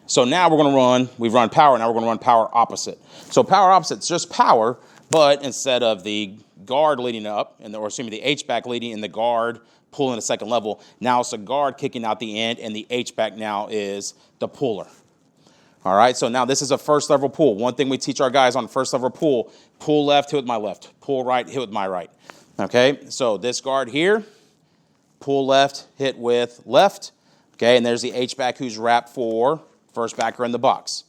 So now we've run power, now we're going to run power opposite. So power opposite is just power, but instead of the guard leading up, or assuming the H-back leading and the guard pulling the second level, now it's a guard kicking out the end, and the H-back now is the puller. All right, so now this is a first level pull. One thing we teach our guys on first level pull left, hit with my left. Pull right, hit with my right. Okay, so this guard here, pull left, hit with left. Okay, and there's the H-back who's wrapped for first backer in the box.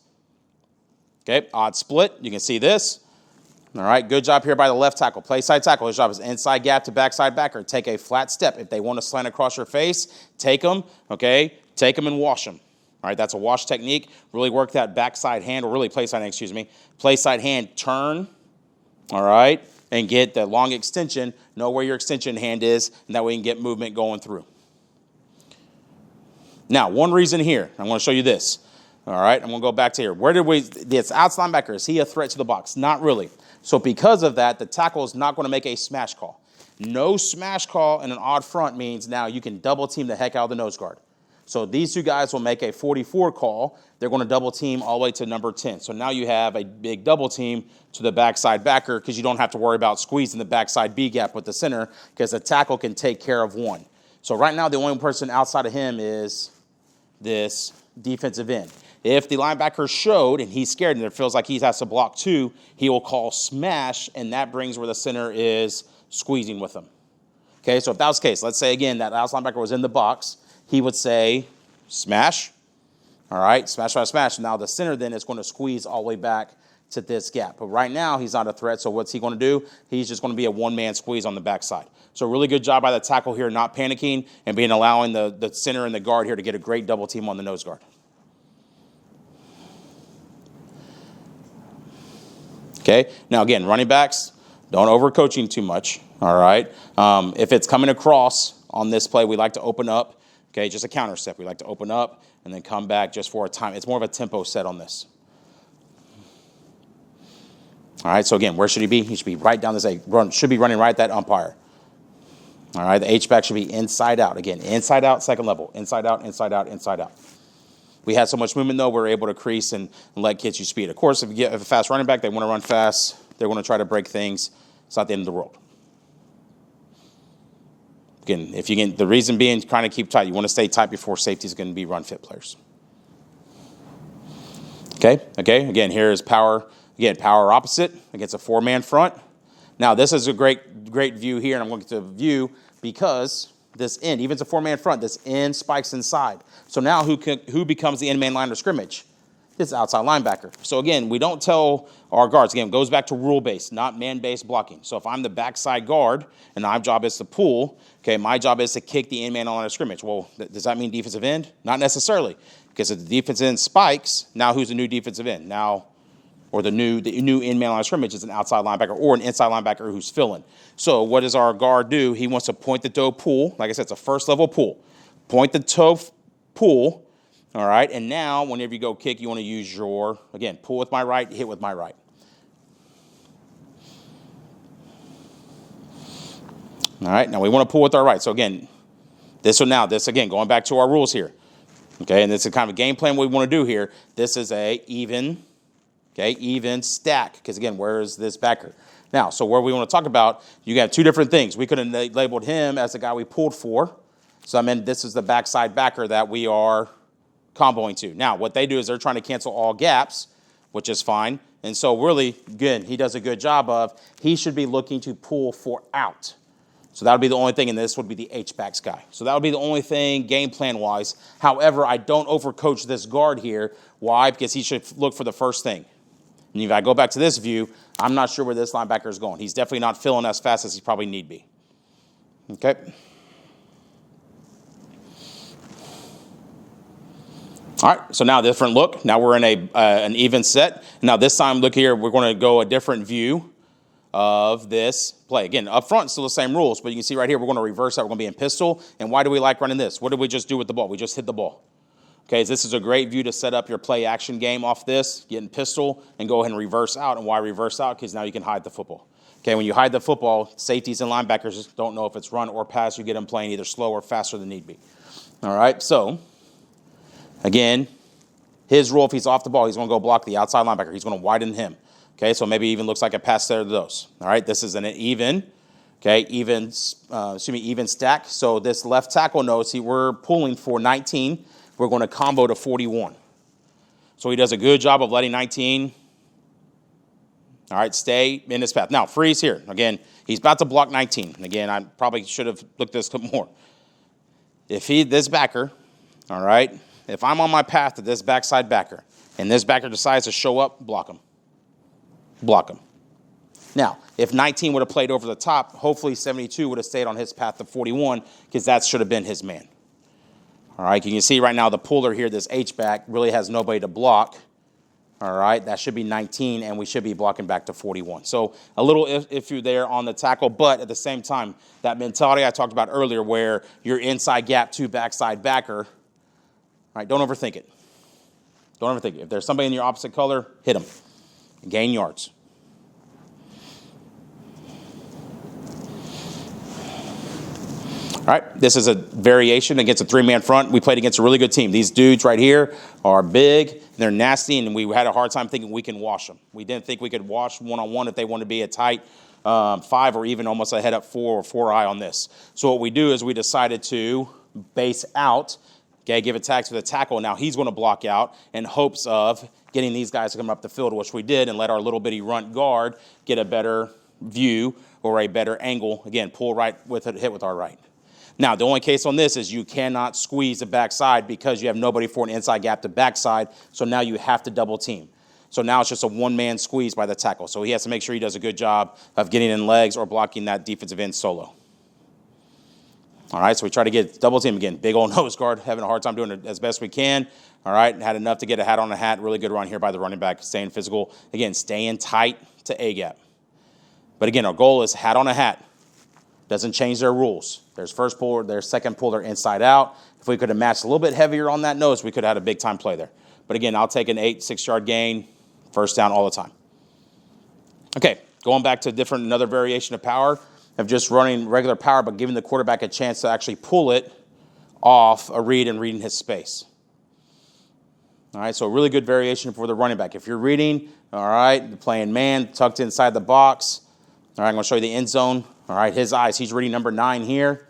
Okay, odd split. You can see this. All right, good job here by the left tackle. Play side tackle. His job is inside gap to backside backer. Take a flat step. If they want to slant across your face, take them, okay? Take them and wash them. All right, that's a wash technique. Really work that backside hand, or really play side hand, excuse me. Play side hand, turn, all right, and get the long extension. Know where your extension hand is, and that way you can get movement going through. Now, one reason here, I'm going to show you this. All right, I'm going to go back to here. This outside linebacker, is he a threat to the box? Not really. So because of that, the tackle is not going to make a smash call. No smash call in an odd front means now you can double team the heck out of the nose guard. So these two guys will make a 44 call. They're going to double team all the way to number 10. So now you have a big double team to the backside backer because you don't have to worry about squeezing the backside B gap with the center because the tackle can take care of one. So right now the only person outside of him is this defensive end. If the linebacker showed and he's scared and it feels like he has to block two, he will call smash, and that brings where the center is squeezing with him. Okay, so if that was the case, let's say again that outside linebacker was in the box, he would say smash. All right, smash, smash, smash. Now the center then is going to squeeze all the way back to this gap. But right now he's not a threat, so what's he going to do? He's just going to be a one-man squeeze on the backside. So really good job by the tackle here, not panicking and allowing the center and the guard here to get a great double team on the nose guard. Okay, now again, running backs, don't overcoaching too much, all right? If it's coming across on this play, we like to open up, okay, just a counter step. We like to open up and then come back just for a time. It's more of a tempo set on this. All right, so again, where should he be? He should be right down this should be running right at that umpire. All right, the H-back should be inside out. Again, inside out, second level, inside out, inside out, inside out. We had so much movement, though, we're able to crease and let kids use speed. Of course, if you get a fast running back, they want to run fast. They're going to try to break things. It's not the end of the world. Again, the reason being, trying to keep tight. You want to stay tight before safety is going to be run fit players. Okay. Again, here is power. Again, power opposite against a four-man front. Now, this is a great view here, and I'm going to get to view because this end, even if it's a four-man front, this end spikes inside. So now who becomes the end man line of scrimmage? It's outside linebacker. So again, we don't tell our guards. Again, it goes back to rule-based, not man-based blocking. So if I'm the backside guard and my job is to pull, okay, my job is to kick the end man line of scrimmage. Well, does that mean defensive end? Not necessarily. Because if the defensive end spikes, now who's the new defensive end? Now, or the new end man line of scrimmage is an outside linebacker or an inside linebacker who's filling. So what does our guard do? He wants to point the toe pull. Like I said, it's a first level pull. Point the toe pull, all right? And now whenever you go kick, you want to use your, again, pull with my right, hit with my right. All right, now we want to pull with our right. So again, this again, going back to our rules here. Okay, and this is kind of a game plan what we want to do here. This is a even stack, because again, where is this backer? Now, so where we want to talk about, you got two different things. We could have labeled him as the guy we pulled for. So I mean, this is the backside backer that we are comboing to. Now, what they do is they're trying to cancel all gaps, which is fine. And so really, again, he does a good job of, he should be looking to pull for out. So that would be the only thing, and this would be the H-backs guy. So that would be the only thing game plan-wise. However, I don't overcoach this guard here. Why? Because he should look for the first thing. And if I go back to this view, I'm not sure where this linebacker is going. He's definitely not filling as fast as he probably need be. Okay. All right, so now different look. Now we're in an even set. Now this time, look here, we're going to go a different view of this play. Again, up front, still the same rules, but you can see right here, we're going to reverse that. We're going to be in pistol. And why do we like running this? What did we just do with the ball? We just hit the ball. Okay, this is a great view to set up your play action game off this, get in pistol, and go ahead and reverse out. And why reverse out? Because now you can hide the football. Okay, when you hide the football, safeties and linebackers don't know if it's run or pass. You get them playing either slow or faster than need be. All right, so, again, His rule, if he's off the ball, he's going to go block the outside linebacker. He's going to widen him. Okay, so maybe even looks like a pass there to those. All right, this is an even, okay, even stack. So this left tackle knows we're pulling for 19. We're going to combo to 41. So he does a good job of letting 19, all right, stay in his path. Now, freeze here. Again, he's about to block 19. Again, I probably should have looked this up more. If this backer, all right, if I'm on my path to this backside backer, and this backer decides to show up, block him. Block him. Now, if 19 would have played over the top, hopefully 72 would have stayed on his path to 41 because that should have been his man. All right, you can see right now the puller here, this H-back, really has nobody to block. All right, that should be 19, and we should be blocking back to 41. So a little iffy there on the tackle, but at the same time, that mentality I talked about earlier where you're inside gap to backside backer, all right, don't overthink it. Don't overthink it. If there's somebody in your opposite color, hit them. Gain yards. All right, this is a variation against a three-man front. We played against a really good team. These dudes right here are big, they're nasty, and we had a hard time thinking we can wash them. We didn't think we could wash one-on-one if they want to be a tight 5 or even almost a head-up 4 or 4-eye on this. So what we do is we decided to base out, okay, give a tag to the tackle. Now he's going to block out in hopes of getting these guys to come up the field, which we did, and let our little bitty runt guard get a better view or a better angle. Again, pull right with it, hit with our right. Now, the only case on this is you cannot squeeze the backside because you have nobody for an inside gap to backside, so now you have to double team. So now it's just a one-man squeeze by the tackle. So he has to make sure he does a good job of getting in legs or blocking that defensive end solo. All right, so we try to get double team again. Big old nose guard, having a hard time doing it as best we can. All right, had enough to get a hat on a hat. Really good run here by the running back, staying physical. Again, staying tight to A-gap. But again, our goal is hat on a hat. Doesn't change their rules. There's first puller, there's second puller inside out. If we could have matched a little bit heavier on that nose, we could have had a big-time play there. But again, I'll take an 6-yard gain, first down all the time. Okay, going back to another variation of power, of just running regular power, but giving the quarterback a chance to actually pull it off a read and reading his space. All right, so a really good variation for the running back. If you're reading, all right, playing man, tucked inside the box. All right, I'm going to show you the end zone. All right, his eyes, he's reading number 9 here.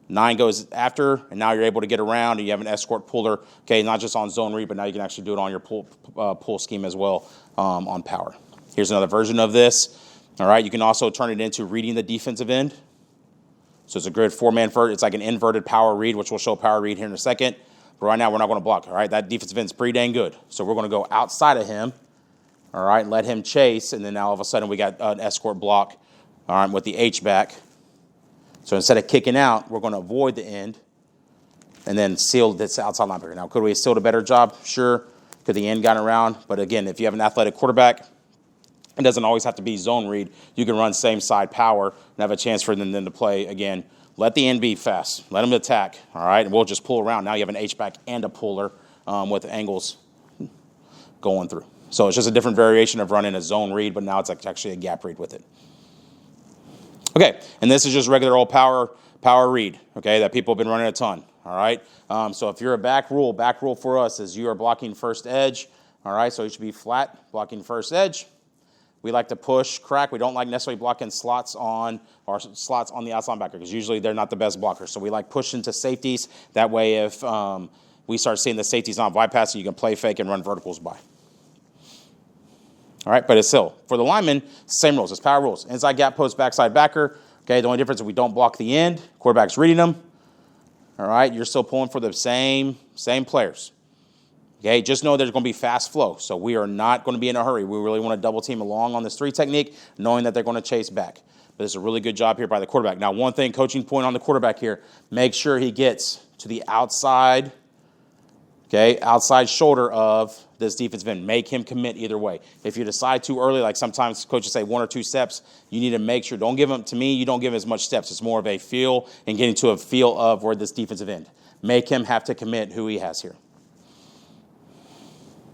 9 goes after, and now you're able to get around, and you have an escort puller. Okay, not just on zone read, but now you can actually do it on your pull scheme as well on power. Here's another version of this. All right, you can also turn it into reading the defensive end. So it's a good 4-man vert. It's like an inverted power read, which we'll show power read here in a second. But right now, we're not going to block. All right, that defensive end's pretty dang good. So we're going to go outside of him. All right, let him chase, and then now all of a sudden we got an escort block. All right, with the H-back. So instead of kicking out, we're going to avoid the end and then seal this outside linebacker. Now, could we have sealed a better job? Sure. Could the end gotten around? But again, if you have an athletic quarterback, it doesn't always have to be zone read. You can run same side power and have a chance for them then to play. Again, let the end be fast. Let them attack. All right, and we'll just pull around. Now you have an H-back and a puller with angles going through. So it's just a different variation of running a zone read, but now it's actually a gap read with it. Okay, and this is just regular old power read, okay, that people have been running a ton, all right? So if you're a back rule for us is you are blocking first edge, all right? So you should be flat, blocking first edge. We like to push, crack. We don't like necessarily blocking slots on the outside linebacker because usually they're not the best blockers. So we like pushing to safeties. That way if we start seeing the safeties not bypassing, you can play fake and run verticals by. All right, but it's still, for the linemen, same rules. It's power rules. Inside gap post, backside backer. Okay, the only difference is we don't block the end. Quarterback's reading them. All right, you're still pulling for the same players. Okay, just know there's going to be fast flow. So we are not going to be in a hurry. We really want to double team along on this 3 technique, knowing that they're going to chase back. But it's a really good job here by the quarterback. Now, one thing, coaching point on the quarterback here, make sure he gets to the outside, okay, outside shoulder of this defensive end. Make him commit either way. If you decide too early, like sometimes coaches say 1 or 2 steps, you need to make sure, don't give him, to me, you don't give as much steps. It's more of a feel and getting to a feel of where this defensive end. Make him have to commit who he has here.